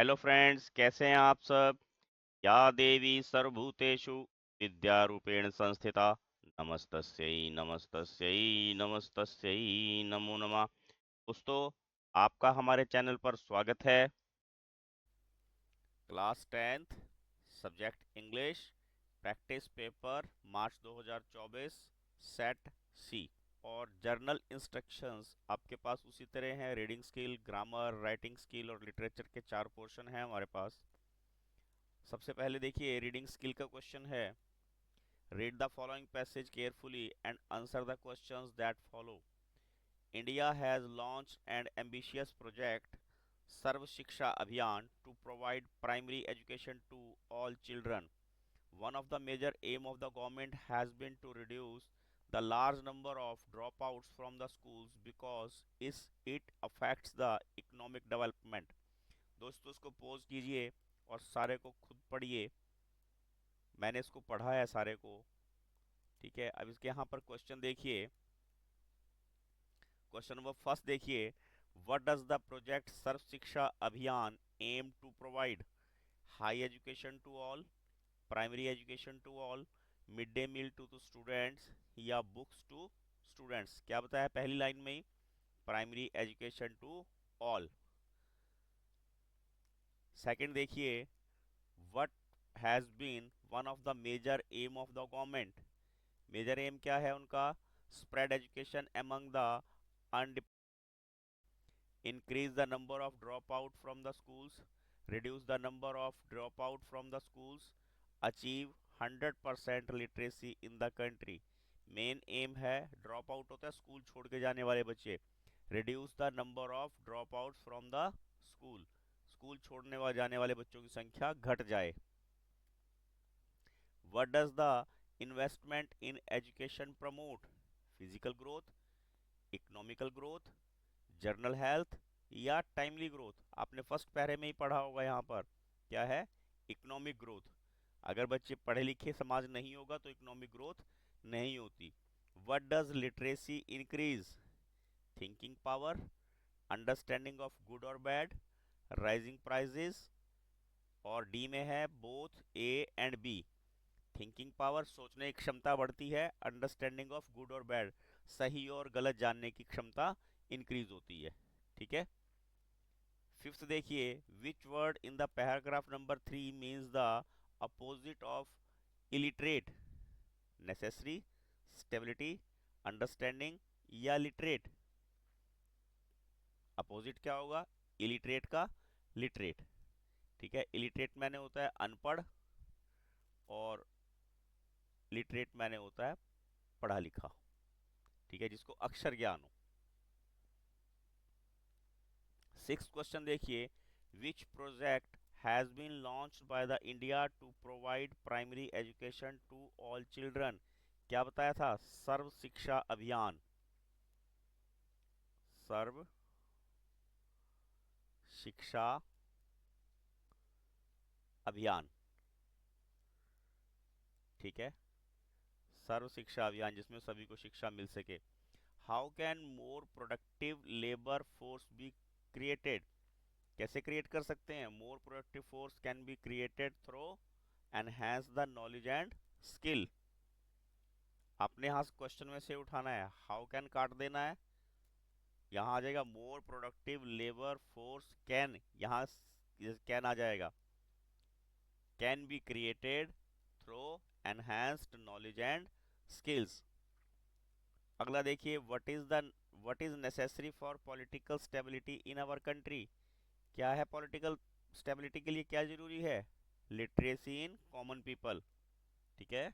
Hello friends, कैसे हैं आप सब। या देवी सर्वभूतेषु विद्यारूपेण संस्थिता नमस्तस्यै नमस्तस्यै नमस्तस्यै नमो नमः। दोस्तों, आपका हमारे चैनल पर स्वागत है। Class 10th subject English, practice paper March 2024, set C. और जर्नल इंस्ट्रक्शंस आपके पास उसी तरह हैं। Reading skill, grammar, writing skill और लिटरेचर के 4 पोर्शन हैं हमारे पास। सबसे पहले देखिए, रीडिंग स्किल का क्वेश्चन है, read the following passage carefully and answer the questions that follow. India has launched an ambitious project Sarva Shiksha Abhiyan to provide primary education to all children. One of the major aim of the government has been to reduce the large number of dropouts from the schools because it affects the economic development। दोस्तों, इसको pause कीजिए और सारे को खुद पढ़िए। मैंने इसको पढ़ा है सारे को, ठीक है। अब इसके यहाँ पर क्वेश्चन देखिए। क्वेश्चन नंबर फर्स्ट देखिए, what does the project Sarva Shiksha Abhiyan aim to provide? High education to all, primary education to all, mid day meal to students या बुक्स टू स्टूडेंट्स? क्या बताया पहली लाइन में ही? Primary education to all. Second देखिए, what has been one of the major aim of the government? Major aim क्या है उनका? स्प्रेड एजुकेशन एमंग द अनडिप, increase the number of dropout from the schools, reduce the number of dropout from the schools, achieve 100% literacy in the country। Main M है, drop out होता है school छोड़ के जाने वाले बच्चे। Reduce the number of drop out from the school, school छोड़ने वाले जाने वाले बच्चों की संख्या घट जाए। What does the investment in education promote? Physical growth, economical growth, journal health या टाइमली ग्रोथ? आपने फर्स्ट पैरे में ही पढ़ा होगा, यहाँ पर क्या है? Economic growth. अगर बच्चे पढ़े लिखे समाज नहीं होगा तो इकोनॉमिक ग्रोथ नहीं होती। What does literacy increase? Thinking power, understanding of good और बैड, राइजिंग प्राइजेस, और डी में है both A and B. Thinking power, सोचने की क्षमता बढ़ती है। अंडरस्टैंडिंग ऑफ गुड और बैड, सही और गलत जानने की क्षमता इंक्रीज होती है, ठीक है। फिफ्थ देखिए, which word in the paragraph number 3 means the opposite of illiterate? Necessary, stability, understanding या लिटरेट? अपोजिट क्या होगा इलिटरेट का? लिटरेट, ठीक है। इलिटरेट मैंने होता है अनपढ़ और लिटरेट मैंने होता है पढ़ा लिखा, ठीक है, जिसको अक्षर ज्ञान हो। सिक्स क्वेश्चन देखिए, which project has been launched by the India to provide primary education to all children? क्या बताया था? सर्व शिक्षा अभियान, सर्व शिक्षा अभियान, ठीक है। सर्व शिक्षा अभियान जिसमें सभी को शिक्षा मिल सके। How can more productive labour force be created? कैसे क्रिएट कर सकते हैं? More productive force can be created through enhance the knowledge and skill. अपने यहां क्वेश्चन में से उठाना है, हाउ कैन काट देना है, यहां आ जाएगा more productive labour force can, यहां कैन आ जाएगा। Can be created through enhanced knowledge and skills. अगला देखिए, what is necessary for political stability in our country? क्या है पॉलिटिकल स्टेबिलिटी के लिए क्या जरूरी है? लिटरेसी इन कॉमन पीपल, ठीक है।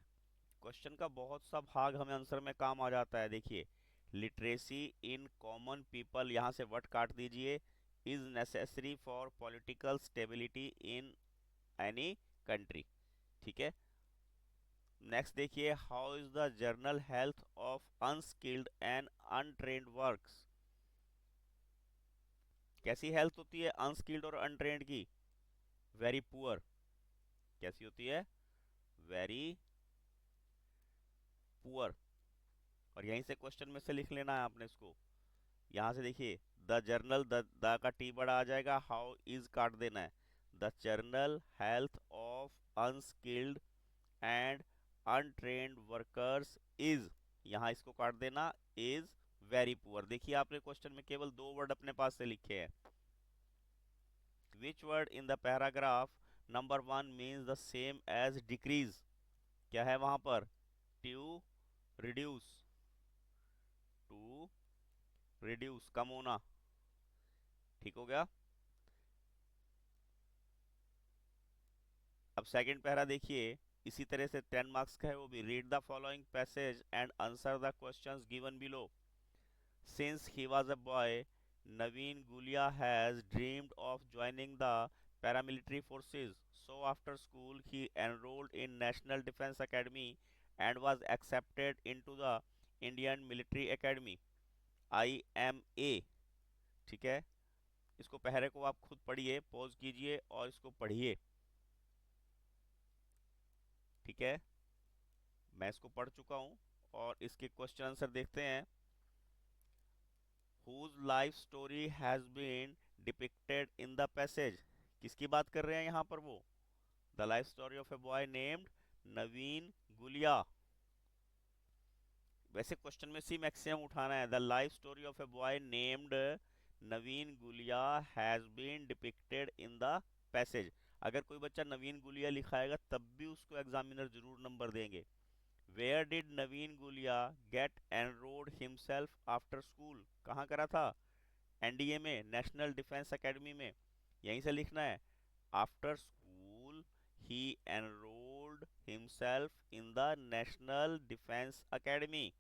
क्वेश्चन का बहुत सा भाग हमें आंसर में काम आ जाता है। देखिए, लिटरेसी इन कॉमन पीपल, यहां से व्हाट काट दीजिए, is necessary for political stability in any country, ठीक है। नेक्स्ट देखिए, how is the journal health of unskilled and untrained works? कैसी हेल्थ होती है अनस्किल्ड और अनट्रेन्ड की? Very poor. कैसी होती है? Very poor. और यहीं से क्वेश्चन में से लिख लेना है आपने इसको। यहां से देखिए, द जर्नल, द का टी बड़ा आ जाएगा, हाउ इज काट देना है, the general health of unskilled and untrained workers is, यहाँ इसको काट देना, इज वेरी पुअर। देखिए आपने क्वेश्चन में केवल दो वर्ड अपने पास से लिखे हैं। Which word in the paragraph number 1 means the same as decrease? क्या है वहां पर? टू रिड्यूस, टू रिड्यूस, कम होना। ठीक हो गया। अब सेकंड पैरा देखिए, इसी तरह से 10 मार्क्स का है वो भी। Read the following passage and answer the questions given below. Since he was a boy, Naveen Gulia has dreamed of joining the paramilitary forces. So after school, he enrolled in National Defence Academy and was accepted into the Indian Military Academy, IMA। ठीक है, इसको पहरे को आप खुद पढ़िए, pause कीजिए और इसको पढ़िए। ठीक है, मैं इसको पढ़ चुका हूं और इसके क्वेश्चन आंसर देखते हैं। Whose life story has been depicted in the passage? किसकी बात कर रहे हैं यहाँ पर वो? The life story of a boy named नवीन गुलिया। वैसे क्वेश्चन में सी मैक्सिमम उठाना है। The life story of a boy named Naveen Gulia has been depicted in the passage. अगर कोई बच्चा नवीन गुलिया लिखाएगा तब भी उसको एग्जामिनर जरूर नंबर देंगे। Where did Naveen Gulia get enrolled himself after school? कहाँ करा था? एनडीए में, नेशनल डिफेंस एकेडमी में। यहीं से लिखना है। After school he enrolled himself in the national defence academy.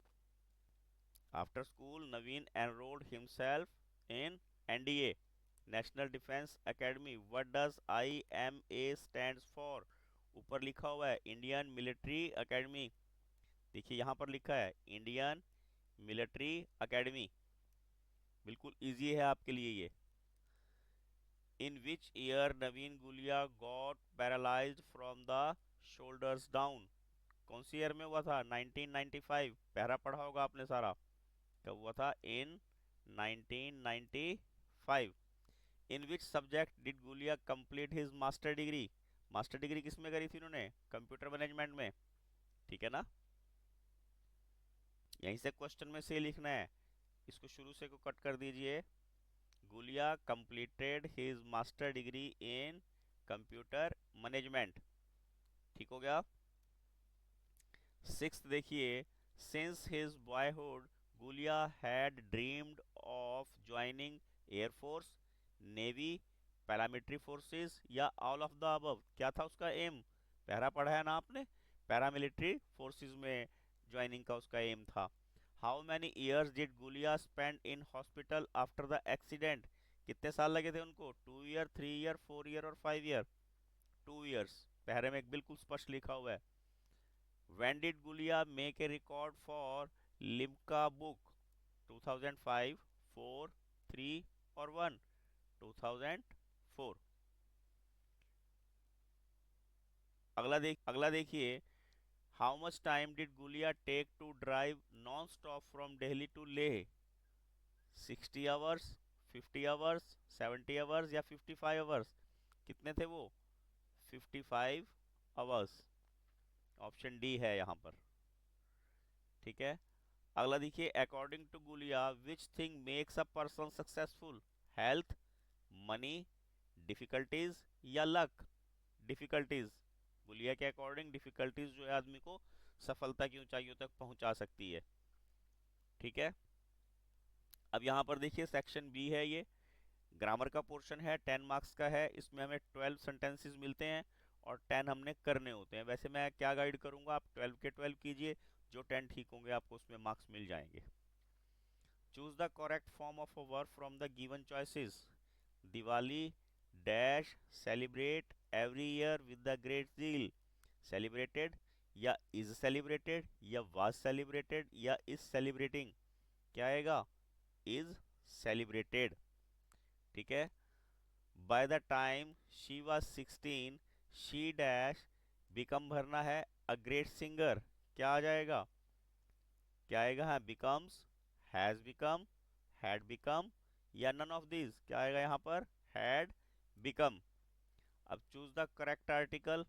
After school Naveen enrolled himself in NDA, national defence academy. What does IMA stands for? ऊपर लिखा हुआ है इंडियन मिलिट्री एकेडमी। देखिए यहाँ पर लिखा है इंडियन मिलिट्री एकेडमी। बिल्कुल इजी है आपके लिए ये। In which year Naveen Gulia got paralysed from the shoulders down? कौन सी ईयर में हुआ था? 1995। पहरा पढ़ा होगा आपने सारा। कब हुआ था? In 1995। In which subject did Gulia complete his master degree? Master degree किस में करी थी उन्होंने? कंप्यूटर मैनेजमेंट में। ठीक है ना, यहीं से क्वेश्चन में से लिखना है। इसको शुरू से को कट कर दीजिए। Gulia completed his master degree in computer management. ठीक हो गया। सिक्स्थ देखिए, since his boyhood Gulia had dreamed of joining air force, navy, paramilitary forces या ऑल ऑफ द अबव। क्या था उसका एम? पहरा पढ़ा है ना आपने, पैरामिलिट्री फोर्सेस में ज्वाइनिंग का उसका एम था। How many years did Gulia spend in hospital after the accident? कितने साल लगे थे उनको? 2 ईयर, 3 ईयर, 4 ईयर और 5 ईयर? 2 ईयर्स, पहरे में बिल्कुल स्पष्ट लिखा हुआ है। When did Gulia make a record for Limca book? 2005, 4, 3 और 1? 2004। अगला देखिए, how much time did Gulia take to drive non stop from Delhi to Leh? 60 hours, 50 hours, 70 hours या 55 आवर्स? कितने थे वो? 55 आवर्स। ऑप्शन डी है यहाँ पर। ठीक है, अगला देखिए, according to Gulia which thing makes a person successful? Health, money, difficulties या लक? डिफिकल्टीज। गुलिया के अकॉर्डिंग डिफिकल्टीज जो है आदमी को सफलता की ऊंचाइयों तक पहुंचा सकती है। ठीक है, अब यहाँ पर देखिए सेक्शन बी है, ये ग्रामर का पोर्शन है, 10 मार्क्स का है। इसमें हमें 12 सेंटेंसेस मिलते हैं और 10 हमने करने होते हैं। वैसे मैं क्या गाइड करूंगा, आप 12 के 12 कीजिए, जो 10 ठीक होंगे आपको उसमें मार्क्स मिल जाएंगे। Choose the correct form of a verb from the given choices. Diwali dash celebrate every year with the great zeal. Celebrated या इज सेलिब्रेटेड या वाज सेलिब्रेटेड या इज सेलिब्रेटिंग? क्या आएगा? Is celebrated. ठीक है, by the time she was 16 she dash become भरना है a great singer. क्या आ जाएगा? क्या आएगा? हाँ, becomes, has become, had become या नन ऑफ दिस? क्या आएगा यहाँ पर? Had become. अब choose the correct article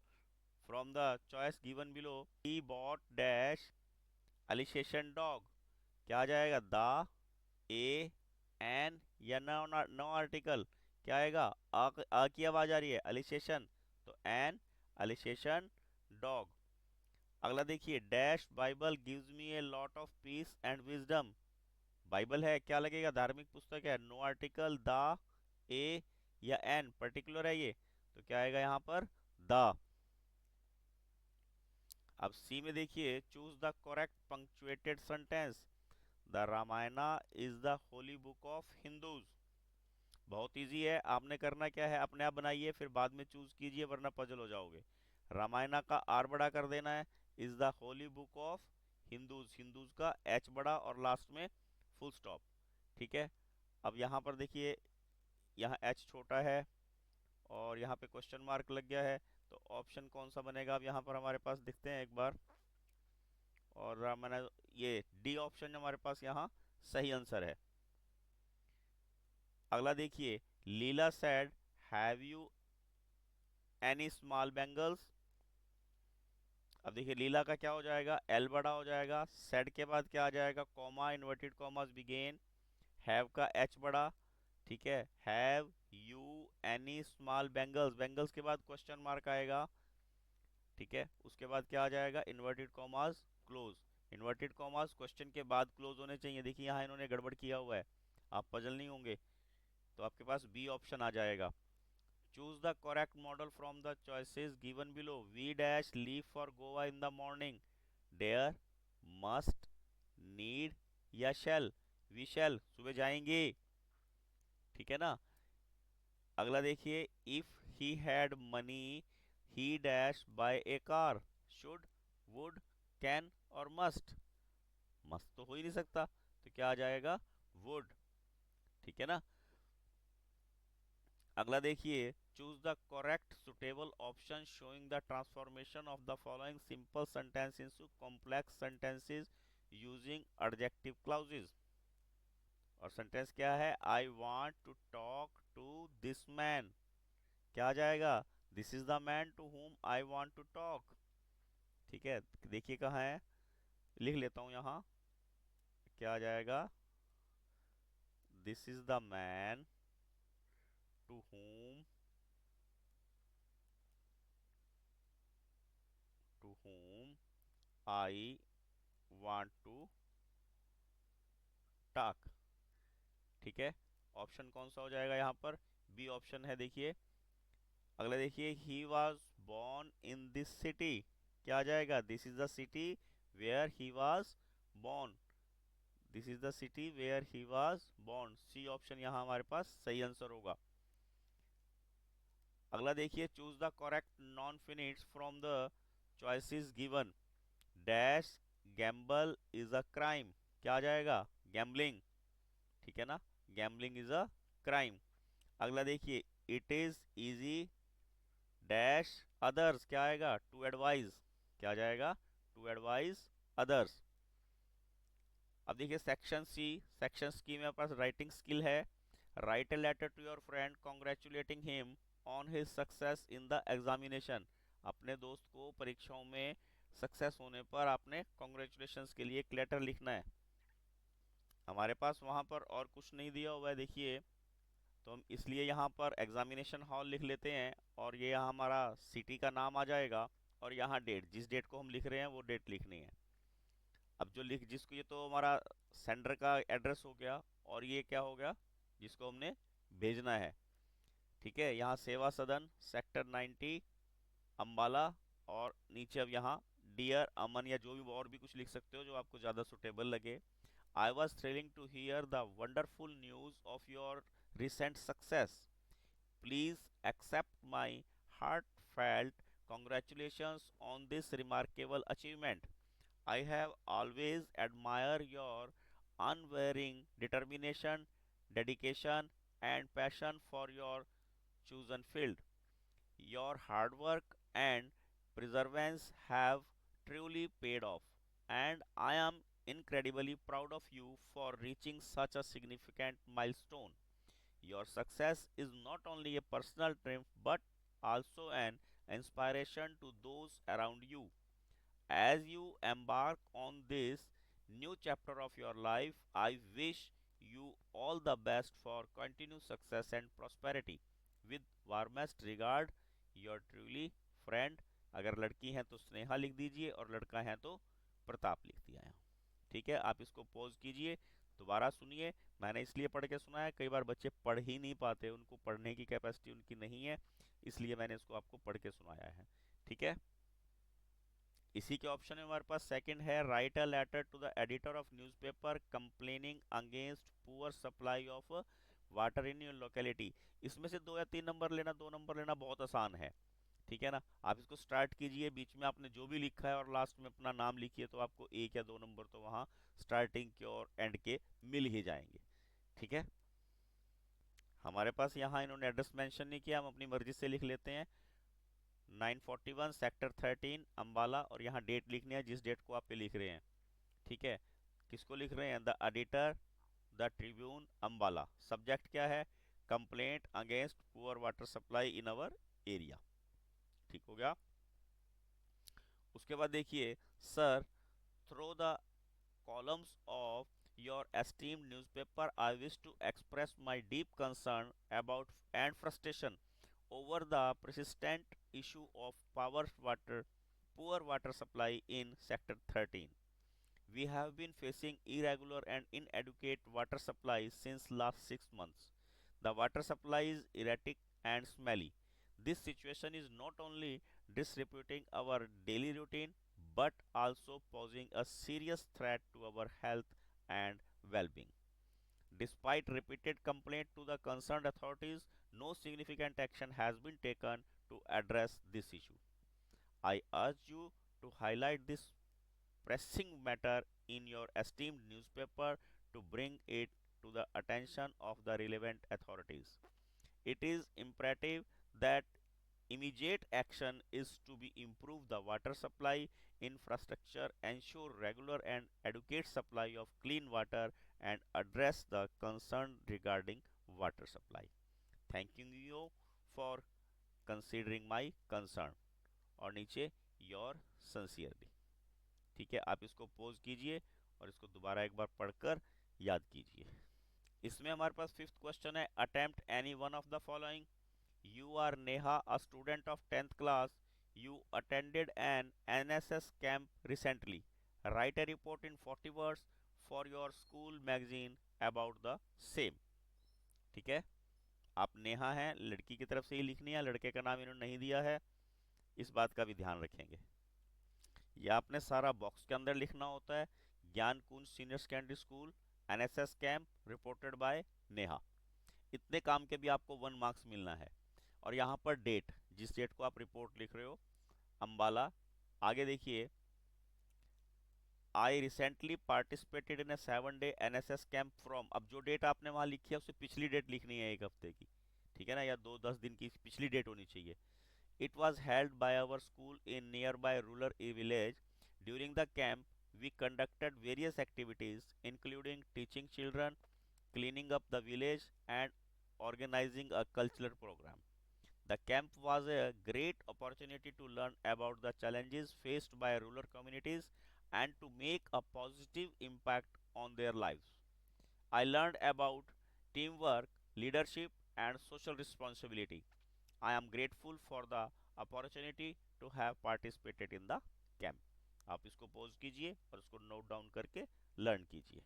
from the choice given below. He bought dash Alsatian dog, क्या आ जाएगा? द, ए, एन या नो? नो आर्टिकल क्या आएगा? आ की आवाज आ रही है, अलिसेशन, तो एन अलिसेशन डॉग। अगला देखिए, dash Bible gives me a lot of peace and wisdom, Bible है, क्या लगेगा? धार्मिक पुस्तक है, नो आर्टिकल, द, ए या एन, पर्टिकुलर है ये, तो क्या आएगा यहाँ पर? द। अब सी में देखिए, choose the correct punctuated sentence. The Ramayana is the Holi book of Hindus. बहुत इजी है, आपने करना क्या है, अपने आप बनाइए फिर बाद में चूज कीजिए वरना पजल हो जाओगे। रामायणा का आर बड़ा कर देना है, is the Holi book of Hindus, Hindus का एच बड़ा और लास्ट में फुल स्टॉप। ठीक है। अब यहाँ पर देखिए, यहाँ एच छोटा है और यहाँ पे क्वेश्चन मार्क लग गया है, तो ऑप्शन कौन सा बनेगा? अब यहाँ पर हमारे पास दिखते हैं एक बार, और मैंने ये डी ऑप्शन हमारे पास यहाँ सही आंसर है। अगला देखिए, Leela said have you any small bangles. अब देखिए, लीला का क्या हो जाएगा? एल बड़ा हो जाएगा, सेड के बाद क्या आ जाएगा? Comma, inverted commas begin, have का एच बड़ा, ठीक है, have you any small bangles, bangles के बाद क्वेश्चन मार्क आएगा, ठीक है, उसके बाद क्या आ जाएगा? Inverted commas close. Inverted commas question के बाद क्लोज होने चाहिए, देखिए यहाँ इन्होंने गड़बड़ किया हुआ है, आप पजल नहीं होंगे, तो आपके पास बी ऑप्शन आ जाएगा। Choose the correct modal from the choices given below. We dash leave for Goa in the morning, dare, must, need या शैल? वी शैल, सुबह जाएंगे, ठीक है ना। अगला देखिए, if he had money he dash by A car, should, would, can और must? मस्त तो हो ही नहीं सकता, तो क्या आ जाएगा? वुड, ठीक है ना। अगला देखिए, choose the correct suitable option showing the transformation of the following simple sentence into complex sentences using adjective clauses. और सेंटेंस क्या है? I want to talk to this man, क्या आ जाएगा? This is the man to whom I want to talk, ठीक है। देखिए कहाँ है, लिख लेता हूं यहाँ, क्या आ जाएगा? This is the man to whom I want to talk, ठीक है। ऑप्शन कौन सा हो जाएगा यहाँ पर? बी ऑप्शन है, देखिए। अगला देखिए, he was born in this city, क्या आ जाएगा? This is the city where he was born, this is the city where he was born, C option यहाँ हमारे पास सही आंसर होगा। अगला देखिए, choose the correct non finites from the choices given. Dash gamble is a crime, क्या आ जाएगा? गैम्बलिंग, ठीक है ना, गैम्बलिंग इज अ क्राइम। अगला देखिए, it is easy dash others, क्या आएगा? टू एडवाइज, क्या आ जाएगा? To advise others. अब देखिए सेक्शन सी, सेक्शन सी में पास राइटिंग स्किल है। Write a letter to your friend congratulating him on his success in the examination. अपने दोस्त को परीक्षाओं में सक्सेस होने पर आपने कॉन्ग्रेचुलेशंस के लिए एक लेटर लिखना है। हमारे पास वहां पर और कुछ नहीं दिया हुआ है, देखिए, तो हम इसलिए यहाँ पर एग्जामिनेशन हॉल लिख लेते हैं, और ये यहाँ हमारा सिटी का नाम आ जाएगा, और यहाँ डेट, जिस डेट को हम लिख रहे हैं वो डेट लिखनी है। अब जो लिख जिसको, ये तो हमारा सेंडर का एड्रेस हो गया, और ये क्या हो गया? जिसको हमने भेजना है, ठीक है। यहाँ सेवा सदन सेक्टर 90 अम्बाला, और नीचे अब यहाँ डियर अमन या जो भी और भी कुछ लिख सकते हो जो आपको ज़्यादा सुटेबल लगे। I was thrilling to hear the wonderful news of your recent success, please accept my heartfelt congratulations on this remarkable achievement. I have always admired your unwavering determination, dedication, and passion for your chosen field. Your hard work and perseverance have truly paid off, and I am incredibly proud of you for reaching such a significant milestone. Your success is not only a personal triumph but also an inspiration to those around you. As you embark on this new chapter of your life, I wish you all the best for continued success and prosperity. With warmest regard, your truly friend. अगर लड़की हैं तो स्नेहा लिख दीजिए और लड़का है तो प्रताप लिख दिया है। ठीक है, आप इसको पॉज कीजिए, दोबारा सुनिए। मैंने इसलिए पढ़ के सुना है, कई बार बच्चे पढ़ ही नहीं पाते, उनको पढ़ने की कैपेसिटी उनकी नहीं है, इसलिए मैंने इसको आपको पढ़ के सुनाया है। ठीक है, इसी के ऑप्शन में हमारे पास सेकंड है, write a letter to the editor of newspaper complaining against poor supply of water in your locality. इसमें से 2 या 3 नंबर लेना, 2 नंबर लेना बहुत आसान है। ठीक है ना, आप इसको स्टार्ट कीजिए, बीच में आपने जो भी लिखा है और लास्ट में अपना नाम लिखिए, तो आपको 1 या 2 नंबर तो वहाँ स्टार्टिंग के और एंड के मिल ही जाएंगे। ठीक है, हमारे पास यहाँ इन्होंने एड्रेस मेंशन नहीं किया, हम अपनी मर्जी से लिख लेते हैं। 941 सेक्टर 13 अंबाला, और यहाँ डेट लिखनी है जिस डेट को आप पे लिख रहे हैं। ठीक है, किसको लिख रहे हैं? The editor the Tribune Ambala. Subject क्या है? Complaint against poor water supply in our area. ठीक हो गया। उसके बाद देखिए, sir through the columns of your esteemed newspaper, I wish to express my deep concern about and frustration over the persistent issue of poor water supply in Sector 13. We have been facing irregular and inadequate water supply since last 6 months. The water supply is erratic and smelly. This situation is not only disrupting our daily routine but also posing a serious threat to our health and well-being. Despite repeated complaints to the concerned authorities, no significant action has been taken to address this issue. I urge you to highlight this pressing matter in your esteemed newspaper to bring it to the attention of the relevant authorities. It is imperative that immediate action is to be improve the water supply infrastructure, ensure regular and adequate supply of clean water, and address the concern regarding water supply. Thanking you for considering my concern, और नीचे your sincerely. ठीक है, आप इसको pause कीजिए और इसको दोबारा एक बार पढ़कर याद कीजिए। इसमें हमारे पास फिफ्थ क्वेश्चन है, attempt any one of the following. You are Neha, a student of 10th class, you attended an NSS camp recently. Write a report in 40 words for your school magazine about the same. ठीक है, आप नेहा हैं, लड़की की तरफ से ही लिखनी है, लड़के का नाम इन्होंने नहीं दिया है, इस बात का भी ध्यान रखेंगे। यह आपने सारा बॉक्स के अंदर लिखना होता है। Gyan Kunj senior secondary school NSS camp reported by Neha. इतने काम के भी आपको 1 मार्क्स मिलना है। और यहाँ पर डेट, जिस डेट को आप रिपोर्ट लिख रहे हो, अंबाला। आगे देखिए, I recently participated in A 7-day NSS camp from. अब जो डेट आपने वहां लिखी है उससे पिछली डेट लिखनी है, 1 हफ्ते की। ठीक है ना, या 2-10 दिन की पिछली डेट होनी चाहिए। It was held by our school in nearby rural village. During the camp we conducted various activities including teaching children, cleaning up the village, and organizing a cultural program. The camp was a great opportunity to learn about the challenges faced by rural communities and to make a positive impact on their lives. I learned about teamwork, leadership, and social responsibility. I am grateful for the opportunity to have participated in the camp. आप इसको pause कीजिए और इसको note down करके learn कीजिए।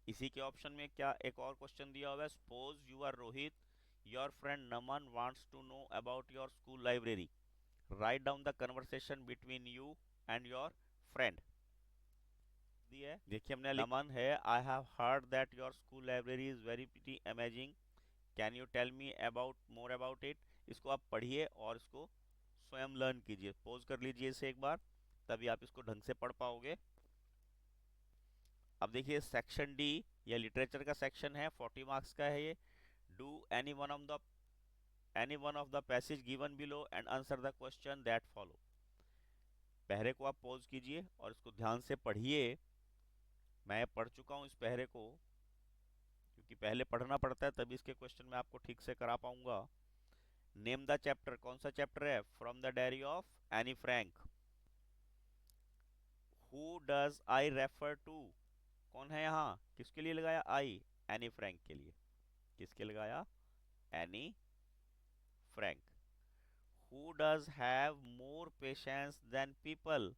इसी के option में क्या एक और क्वेश्चन दिया हुआ है, suppose you are Rohit, your friend Naman wants to know about your school library. Write down the conversation between you and your friend. देखिए हमने नमन है, I have heard that your school library is very pretty amazing, can you tell me about more about it. इसको आप पढ़िए और इसको स्वयं learn कीजिए। पॉज कर लीजिए इसे एक बार, तभी आप इसको ढंग से पढ़ पाओगे। अब देखिए सेक्शन डी, यह लिटरेचर का सेक्शन है, 40 मार्क्स का है ये। Do any one of the passage given below and answer the question that follow. पहरे को आप पॉज कीजिए और इसको ध्यान से पढ़िए। मैं पढ़ चुका हूँ इस पहरे को, क्योंकि पहले पढ़ना पड़ता है तभी इसके क्वेश्चन मैं आपको ठीक से करा पाऊंगा। नेम द चैप्टर, कौन सा चैप्टर है? From the diary of Anne Frank. Who does I refer to, कौन है यहाँ, किसके लिए लगाया आई? एनी फ्रैंक के लिए। किसके लगाया? Anne Frank. Who does have more patience than people,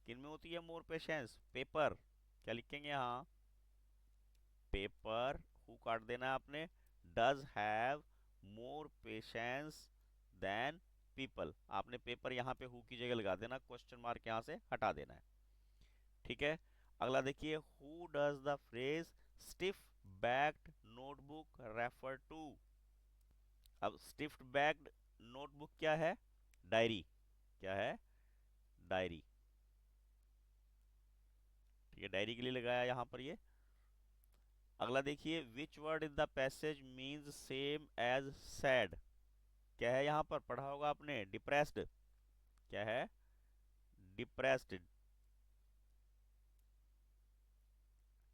किन में होती है मोर पेशेंस? पेपर। क्या लिखेंगे यहाँ? पेपर। हु काट देना है आपने। Does have more patience than people, आपने पेपर यहाँ पे हु की जगह लगा देना, क्वेश्चन मार्क यहाँ से हटा देना है। ठीक है। अगला देखिए, who does the phrase stiff backed notebook refer to. अब स्टिफ बैक्ड नोटबुक क्या है? डायरी। क्या है? डायरी। ठीक है, डायरी के लिए लगाया यहां पर ये। अगला देखिए, which word in the passage means same as sad. क्या है यहां पर? पढ़ा होगा आपने, डिप्रेस्ड। क्या है? डिप्रेस्ड।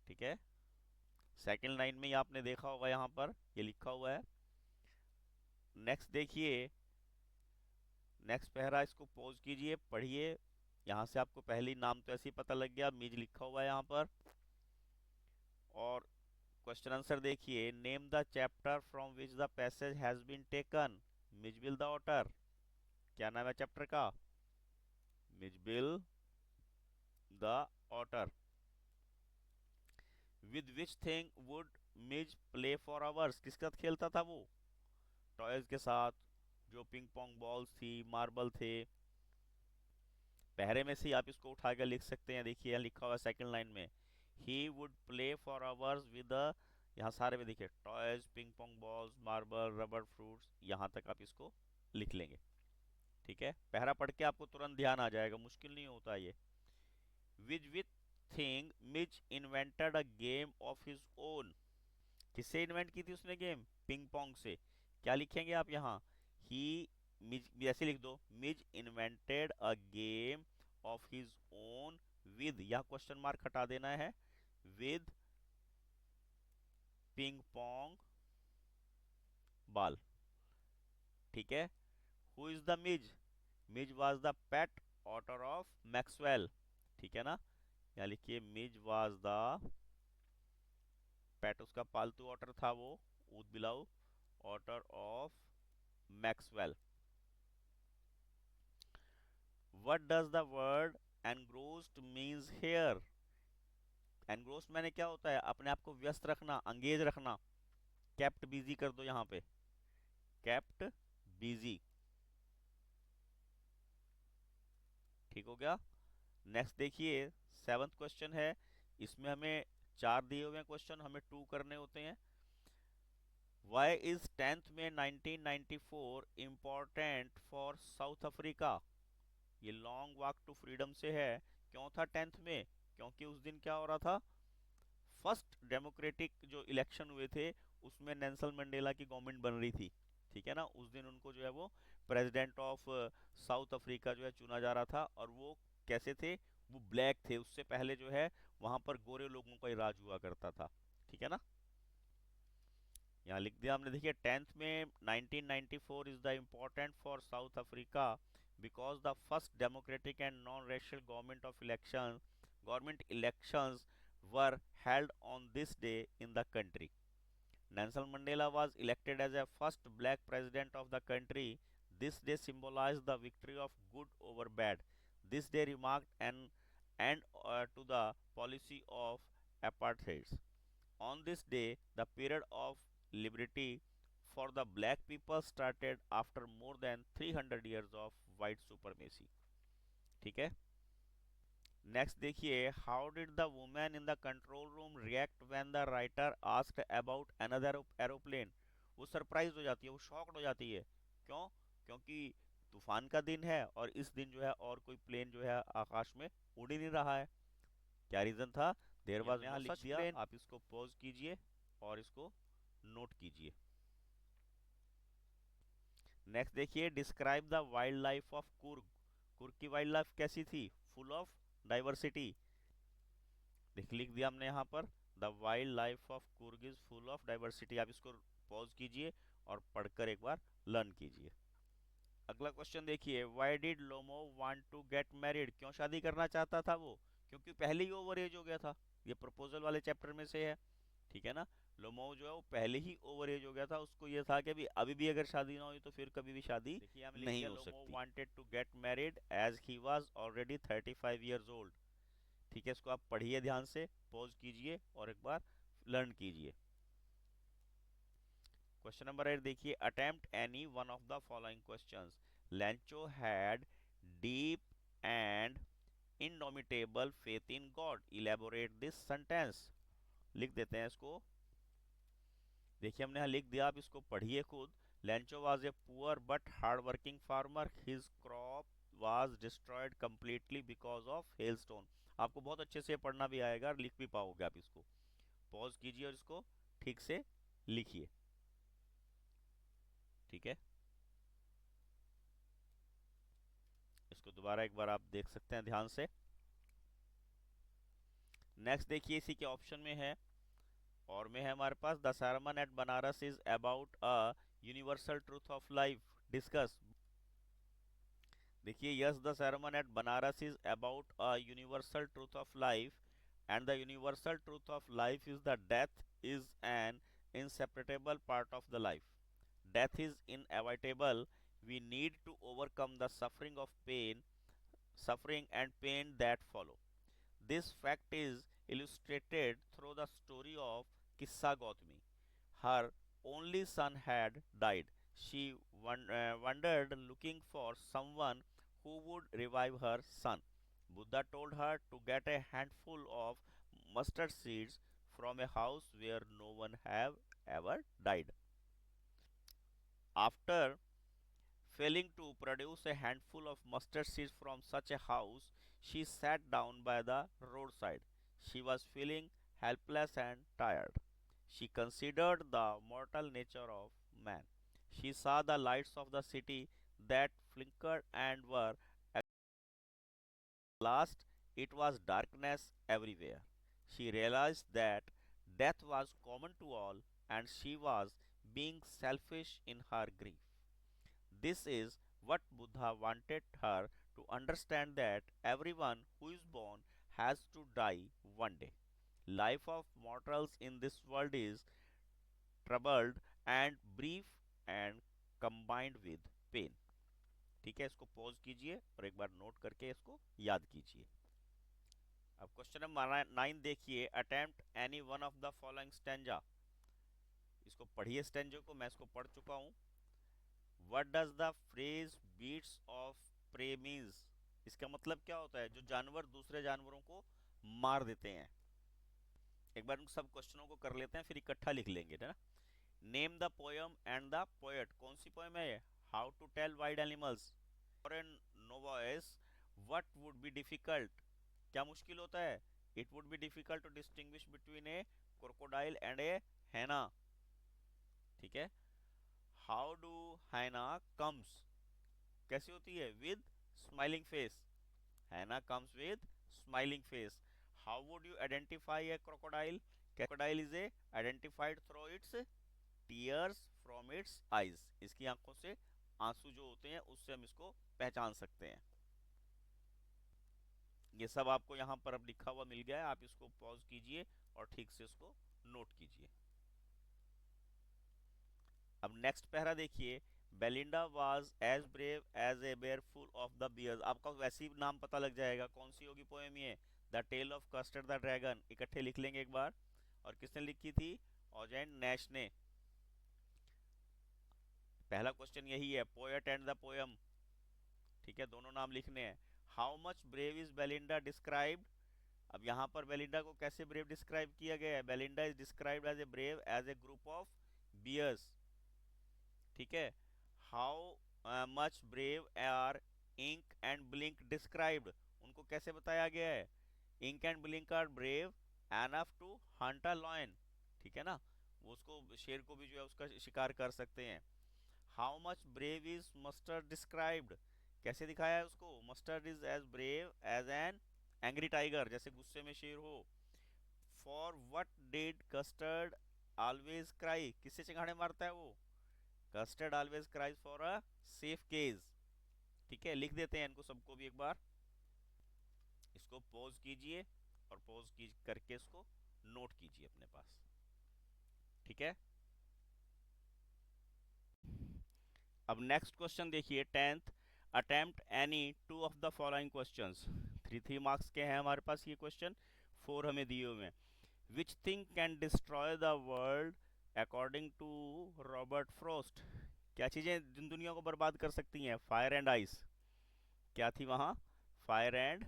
ठीक है। सेकंड लाइन में ही आपने देखा होगा, यहां पर ये लिखा हुआ है। नेक्स्ट देखिए, नेक्स्ट पैरा, इसको पॉज कीजिए, पढ़िए। यहां से आपको पहली नाम तो ऐसे ही पता लग गया, मिज लिखा हुआ है यहां पर। और क्वेश्चन आंसर देखिए, name the chapter from which the passage has been taken. Mijbil the otter. क्या नाम है चैप्टर का? Mijbil the otter. With which thing would Mij play for hours, किसके साथ खेलता था वो? टॉयज के साथ, जो पिंग पोंग बॉल्स थी, मार्बल थे। पहरे में से ही आप इसको उठा कर लिख सकते हैं। देखिए यहाँ लिखा हुआ है सेकंड लाइन में, he would play for hours with, यहाँ सारे में देखिए toys, ping pong balls, marble, rubber, fruits, यहाँ तक आप इसको लिख लेंगे। ठीक है, पहरा पढ़ के आपको तुरंत ध्यान आ जाएगा, मुश्किल नहीं होता ये। Which thing Mij invented a game of his own. किससे इन्वेंट की थी उसने गेम? पिंग पोंग से। क्या लिखेंगे आप यहाँ? ही, मिज ऐसे लिख दो, Mij invented a game of his own with, या क्वेश्चन मार्क हटा देना है, विद पिंग पोंग बॉल। ठीक है। Who is the Mij? Mij was the pet otter of Maxwell. ठीक है ना, यहाँ लिखिए, मिज वाज द पेट, उसका पालतू ऑटर था वो, ऊद बिलाऊ, otter of Maxwell. What does the word engrossed means here? engrossed मैंने क्या होता है? अपने आप को व्यस्त रखना, अंगेज रखना। kept busy कर दो यहाँ पे, kept busy। ठीक हो गया। नेक्स्ट देखिए, सेवंथ क्वेश्चन है। इसमें हमें चार दिए हुए हैं क्वेश्चन, हमें टू करने होते हैं। Why is 10th में 1994 important for साउथ अफ्रीका? ये लॉन्ग वॉक टू फ्रीडम से है। क्यों था 10th में? क्योंकि उस दिन क्या हो रहा था? फर्स्ट डेमोक्रेटिक जो इलेक्शन हुए थे, उसमें नेल्सन मंडेला की गवर्नमेंट बन रही थी। ठीक है ना, उस दिन उनको जो है वो प्रेसिडेंट ऑफ साउथ अफ्रीका जो है चुना जा रहा था। और वो कैसे थे? वो ब्लैक थे, उससे पहले जो है वहां पर गोरे लोगों का ही राज हुआ करता था। ठीक है ना, यहाँ लिख दिया हमने। देखिए 10th में 1994 is the important for south Africa because the first democratic and non racial government elections were held on this day in the country. Nelson Mandela was elected as a first black president of the country. This day symbolized the victory of good over bad. This day remarked an end to the policy of apartheid. On this day, the period of liberty for the black people started after more than 300 years of white supremacy. ठीक है। Next देखिए, how did the women in the control room react when the writer asked about another aeroplane. वो surprise हो जाती है, वो shocked हो जाती है। क्यों? क्योंकि तूफान का दिन है और इस दिन जो है और कोई प्लेन जो है आकाश में उड़ ही नहीं रहा है। क्या रीजन था? There was no such plane. आप इसको पॉज कीजिए और इसको नोट कीजिए। नेक्स्ट देखिए, describe the wild life of Coorg. Coorg की वाइल्ड लाइफ कैसी थी? Full of diversity. लिख दिया हमने यहाँ पर, the wild life of Coorg is full of diversity. आप इसको पॉज कीजिए और पढ़कर एक बार लर्न कीजिए। अगला क्वेश्चन देखिए, why did Lomov want to get married, क्यों शादी करना चाहता था वो? क्योंकि पहले ही ओवर एज हो गया था। ये प्रपोजल वाले चैप्टर में से है, ठीक है ना। लोमो जो है वो पहले ही ओवर एज हो गया था, उसको ये था कि अभी भी अगर शादी ना हुई तो फिर कभी भी शादी देखिए हमें नहीं हो सकती। Lomov wanted to get married as he was already 35 years old. ठीक है, इसको आप पढ़िए ध्यान से, पॉज कीजिए और एक बार लर्न कीजिए। क्वेश्चन नंबर 8 देखिए, attempt any one of the following questions. लैंचो had deep and indomitable faith in God, elaborate this sentence. लिख देते हैं इसको। देखिए हमने यहाँ लिख दिया, आप इसको पढ़िए खुद। लैंचो was a poor but hard working farmer, his crop was destroyed completely because of hailstone. आपको बहुत अच्छे से पढ़ना भी आएगा और लिख भी पाओगे आप इसको। पॉज कीजिए और इसको ठीक से लिखिए, ठीक है। इसको दोबारा एक बार आप देख सकते हैं ध्यान से। नेक्स्ट देखिए इसी के ऑप्शन में है और में है हमारे पास, the sermon at Banaras is about a universal truth of life, discuss. देखिए, yes the sermon at Banaras is about a universal truth of life and the universal truth of life is the death is an inseparable part of the life. Death is inevitable. We need to overcome the suffering and pain that follow. This fact is illustrated through the story of Kissa Gautami. Her only son had died. She wandered looking for someone who would revive her son. Buddha told her to get a handful of mustard seeds from a house where no one have ever died. After failing to produce a handful of mustard seeds from such a house, she sat down by the roadside. She was feeling helpless and tired. She considered the mortal nature of man. She saw the lights of the city that flickered and were at last. It was darkness everywhere. She realized that death was common to all and she was being selfish in her grief. This is what Buddha wanted her to understand, that everyone who is born has to die one day. Life of mortals in this world is troubled and brief and combined with pain. ठीक है, इसको pause कीजिए और एक बार note करके इसको याद कीजिए। अब क्वेश्चन नंबर 9 देखिए, attempt any one of the following stanza. इसको पढ़िए, स्टैंजो को मैं इसको पढ़ चुका हूं। What does the phrase beasts of prey means? इसका मतलब क्या होता है? जो जानवर दूसरे जानवरों को मार देते हैं। एक बार उन सब क्वेश्चनों को कर लेते हैं, फिर इकट्ठा लिख लेंगे ना। Name the poem and the poet, कौन सी पोयम है ये? How to tell wild animals. For a novice what would be difficult, क्या मुश्किल होता है? It would be difficult to distinguish between a crocodile and a hyena. ठीक है। हाउ डू हैना कम्स, कैसी होती है? With smiling face. Hyena comes with smiling face. How would you identify a crocodile? Crocodile is a identified through its tears from its eyes, इसकी आंखों से आंसू जो होते हैं उससे हम इसको पहचान सकते हैं। ये सब आपको यहाँ पर अब लिखा हुआ मिल गया है, आप इसको पॉज कीजिए और ठीक से इसको नोट कीजिए। अब नेक्स्ट पैरा देखिए, Belinda was as brave as a bear full of the bears. आपका वैसे ही नाम पता लग जाएगा कौन सी होगी पोएम ये, the tale of Custard the dragon. इकट्ठे लिख लेंगे एक बार। और किसने लिखी थी? ऑजेंट नैश ने। पहला क्वेश्चन यही है, पोएट एंड द पोएम। ठीक है, दोनों नाम लिखने हैं। How much brave is Belinda described. अब यहाँ पर बेलिंडा को कैसे ब्रेव डिस्क्राइब किया गया है? Belinda is described as a brave as a group of bears. ठीक है। How much brave are Ink and Blink described, उनको कैसे बताया गया है? Ink and Blink are brave enough to hunt a lion. ठीक है ना, वो उसको शेर को भी जो है उसका शिकार कर सकते हैं। How much brave is Mustard described, कैसे दिखाया है उसको? Mustard is as brave as an angry tiger, जैसे गुस्से में शेर हो। For what did Custard always cry, किससे चिंगाड़े मारता है वो? Custard always cries for a safe cage. ठीक है, लिख देते हैं इनको सबको भी एक बार। इसको पॉज कीजिए और पॉज की करके इसको नोट कीजिए अपने पास। ठीक है, अब नेक्स्ट क्वेश्चन देखिए, 10th। Attempt any two of the following questions. 3 3 marks के हैं हमारे पास ये क्वेश्चन, 4 हमें दिए हुए हैं। Which thing can destroy the world according to Robert Frost. क्या चीजें दिन दुनिया को बर्बाद कर सकती हैं? Fire and ice. क्या थी वहां? Fire and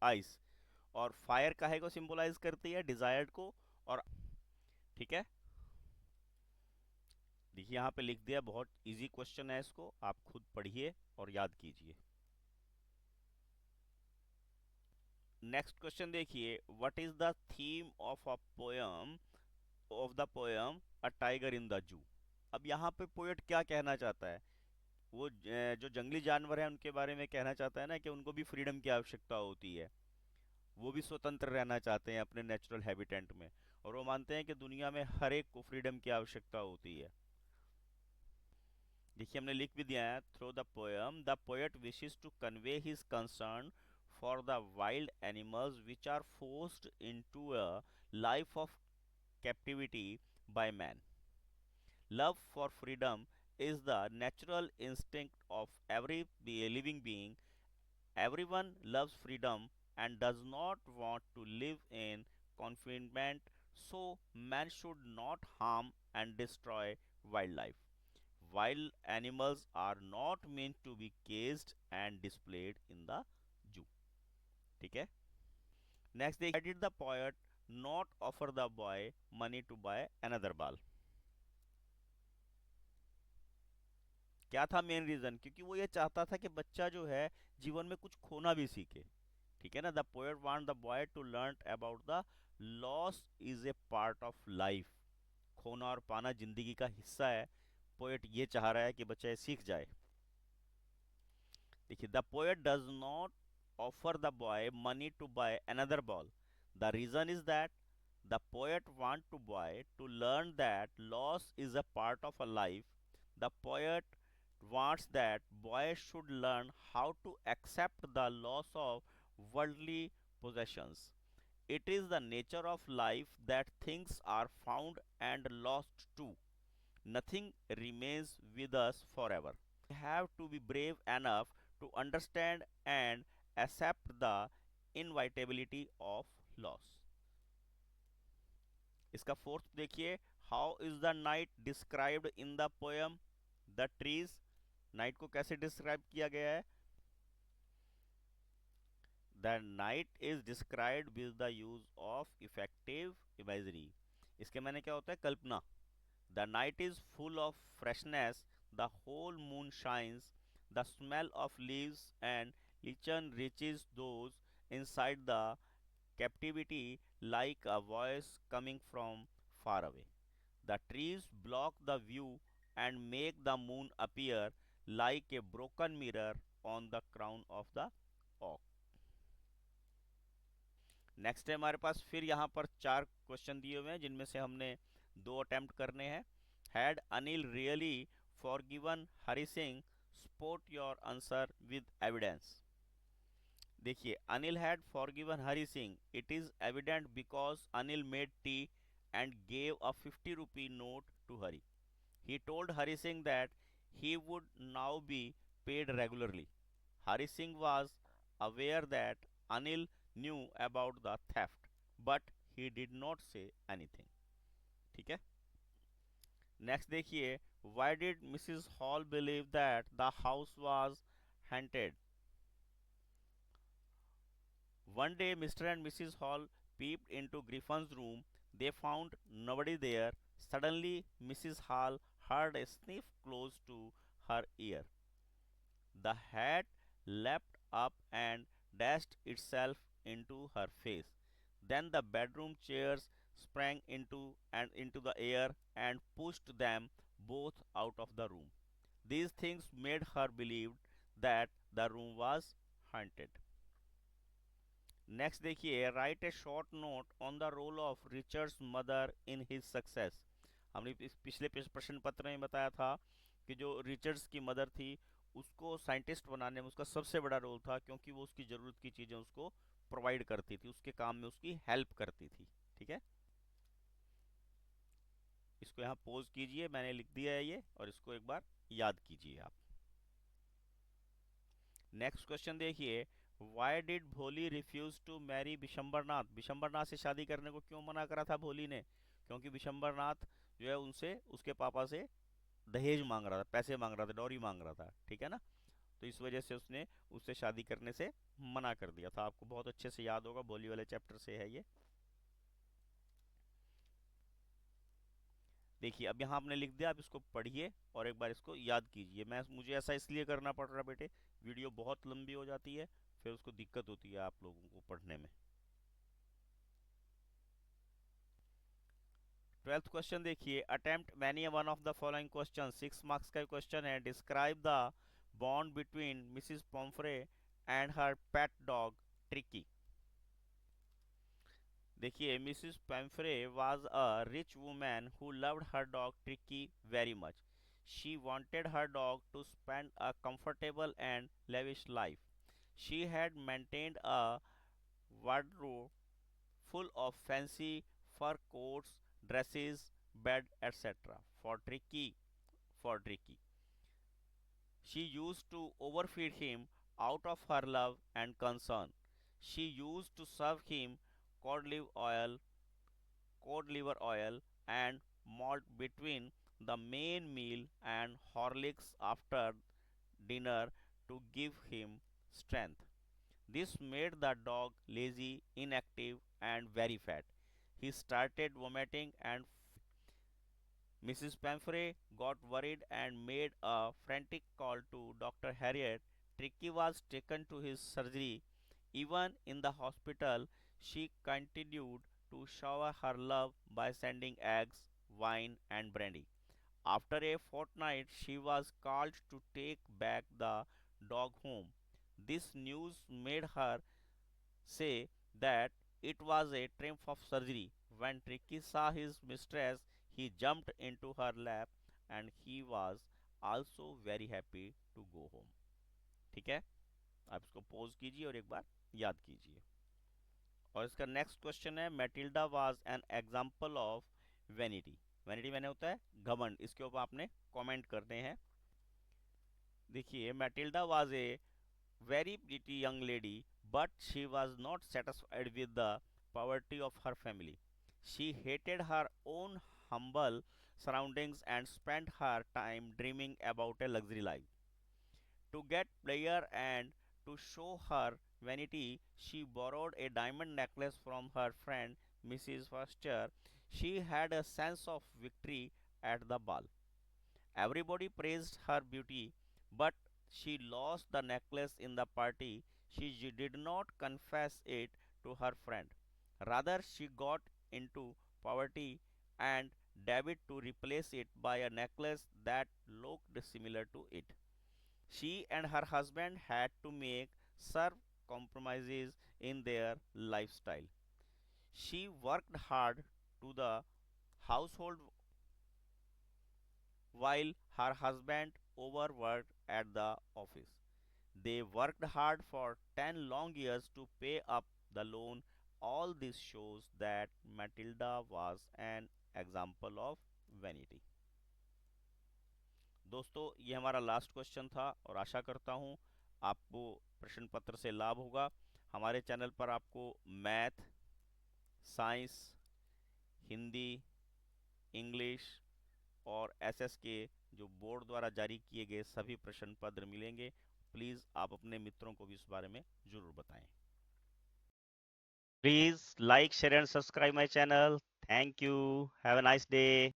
ice. और फायर काहे को सिंबलाइज करती है? डिजायर्ड को। और ठीक है, देखिए यहाँ पे लिख दिया, बहुत इजी क्वेश्चन है, इसको आप खुद पढ़िए और याद कीजिए। नेक्स्ट क्वेश्चन देखिए, what is the theme of a poem of the poem a tiger in the zoo. अब यहाँ पे पोएट क्या कहना चाहता है? वो जो जंगली जानवर हैं उनके बारे में कहना चाहता है ना, कि उनको भी फ्रीडम की आवश्यकता होती है, वो भी स्वतंत्र रहना चाहते हैं अपने नेचुरल हैबिटेट में, और वो मानते हैं कि दुनिया में हर एक को फ्रीडम की आवश्यकता होती है। देखिए हमने लिख भी दिया है, through the poem the poet wishes to convey his concern for the wild animals which are forced into a life of captivity by man. Love for freedom is the natural instinct of every living being. Everyone loves freedom and does not want to live in confinement, so man should not harm and destroy wildlife. Wild animals are not meant to be caged and displayed in the zoo. ठीक है, next देखिए, why did the poet not offer the boy money to buy another ball? क्या था main reason? क्योंकि वो ये चाहता था कि बच्चा जो है जीवन में कुछ खोना भी सीखे। ठीक है ना, the poet want the boy to learn about the loss is a part of life. खोना और पाना जिंदगी का हिस्सा है। पोएट ये चाह रहा है कि बच्चा ये सीख जाए। देखिए, the poet does not offer the boy money to buy another ball. The reason is that the poet want to boy to learn that loss is a part of a life. The poet wants that boy should learn how to accept the loss of worldly possessions. It is the nature of life that things are found and lost too. Nothing remains with us forever. We have to be brave enough to understand and accept the inevitability of loss. इसका fourth देखिए, how is the night described in the poem the trees. Night को कैसे describe किया गया है? The night is described with the use of effective imagery. इसके मैंने क्या होता है? कल्पना। The night is full of freshness, the whole moon shines, the smell of leaves and lichen reaches those inside the captivity like a voice coming from far away. The trees block the view and make the moon appear like a broken mirror on the crown of the oak. Next है हमारे पास, फिर यहाँ पर 4 question दिए हुए हैं जिनमें से हमने 2 अटेम्प्ट करने हैं। Had Anil really forgiven Hari Singh? Support your answer with evidence. देखिए, Anil had forgiven Hari Singh, it is evident because Anil made tea and gave a 50 rupee note to Hari. He told Hari Singh that he would now be paid regularly. Hari Singh was aware that Anil knew about the theft, but he did not say anything. ठीक है, next देखिए, why did Mrs. Hall believe that the house was haunted? One day, Mr. and Mrs. Hall peeped into Griffin's room. They found nobody there. Suddenly, Mrs. Hall heard a sniff close to her ear. The hat leapt up and dashed itself into her face. Then the bedroom chairs sprang into the air and pushed them both out of the room. These things made her believe that the room was haunted. Next देखिए, write a short note on the role of Richard's mother in his success. हमने पिछले प्रश्न पत्र में बताया था कि जो रिचर्ड्स की मदर थी उसको साइंटिस्ट बनाने में उसका सबसे बड़ा रोल था, क्योंकि वो उसकी ज़रूरत की चीज़ें उसको प्रोवाइड करती थी, उसके काम में उसकी हेल्प करती थी। ठीक है, इसको यहाँ पोज कीजिए, मैंने लिख दिया है ये, और इसको एक बार याद कीजिए आप। नेक्स्ट क्वेश्चन देखिए, वाई डिड भोली refuse to marry Vishambarnath? Vishambarnath से शादी करने को क्यों मना करा था भोली ने? क्योंकि विशंबरनाथ जो है उनसे, उसके पापा से दहेज मांग रहा था, पैसे मांग रहा था, डॉरी मांग रहा था, ठीक है ना। तो इस वजह से उसने उससे शादी करने से मना कर दिया था। आपको बहुत अच्छे से याद होगा, भोली वाले चैप्टर से है ये। देखिए अब यहाँ आपने लिख दिया, आप इसको पढ़िए और एक बार इसको याद कीजिए। मुझे ऐसा इसलिए करना पड़ रहा बेटे, वीडियो बहुत लंबी हो जाती है, फिर उसको दिक्कत होती है आप लोगों को पढ़ने में। 12th क्वेश्चन देखिए, attempt many one of the following question. 6 marks का क्वेश्चन है। Describe the bond between Mrs Pumphrey and her pet dog Tricki. देखिए, Mrs Pumphrey was a rich woman who loved her dog Tricky very much. She wanted her dog to spend a comfortable and lavish life. She had maintained a wardrobe full of fancy fur coats, dresses, bed, etc. For Tricky. She used to overfeed him out of her love and concern. She used to serve him cod liver oil cod liver oil and malt between the main meal and Horlicks after dinner to give him strength. This made the dog lazy, inactive, and very fat. He started vomiting and Mrs. Pamphray got worried and made a frantic call to Dr. Harriet. Tricky was taken to his surgery. Even in the hospital, she continued to shower her love by sending eggs, wine, and brandy. After a fortnight, she was called to take back the dog home. This news made her say that it was a triumph of surgery. When Tricky saw his mistress, he jumped into her lap and he was also very happy to go home. ठीक है, आप इसको pause कीजिए और एक बार याद कीजिए। और इसका नेक्स्ट क्वेश्चन है, Matilda was an example of vanity. Vanity मैंने होता है घमंड, इसके ऊपर आपने कमेंट करने हैं। देखिए, Matilda was a very pretty young lady, but she was not satisfied with the poverty of her family. She hated her own humble surroundings and spent her time dreaming about a luxury life. To get pleasure and to show her vanity, she borrowed a diamond necklace from her friend Mrs. Foster. She had a sense of victory at the ball. Everybody praised her beauty, but she lost the necklace in the party. She did not confess it to her friend. Rather, she got into poverty and David to replace it by a necklace that looked similar to it. She and her husband had to make some compromises in their lifestyle. She worked hard to the household while her husband overworked at the office. They worked hard for 10 long years to pay up the loan. All this shows that Matilda was an example of vanity. दोस्तों, ये हमारा last question था और आशा करता हूँ आपको प्रश्न पत्र से लाभ होगा। हमारे चैनल पर आपको मैथ, साइंस, हिंदी, इंग्लिश और एसएस के जो बोर्ड द्वारा जारी किए गए सभी प्रश्न पत्र मिलेंगे। प्लीज़ आप अपने मित्रों को भी इस बारे में ज़रूर बताएं। Please like, share and subscribe my channel. Thank you. Have a nice day.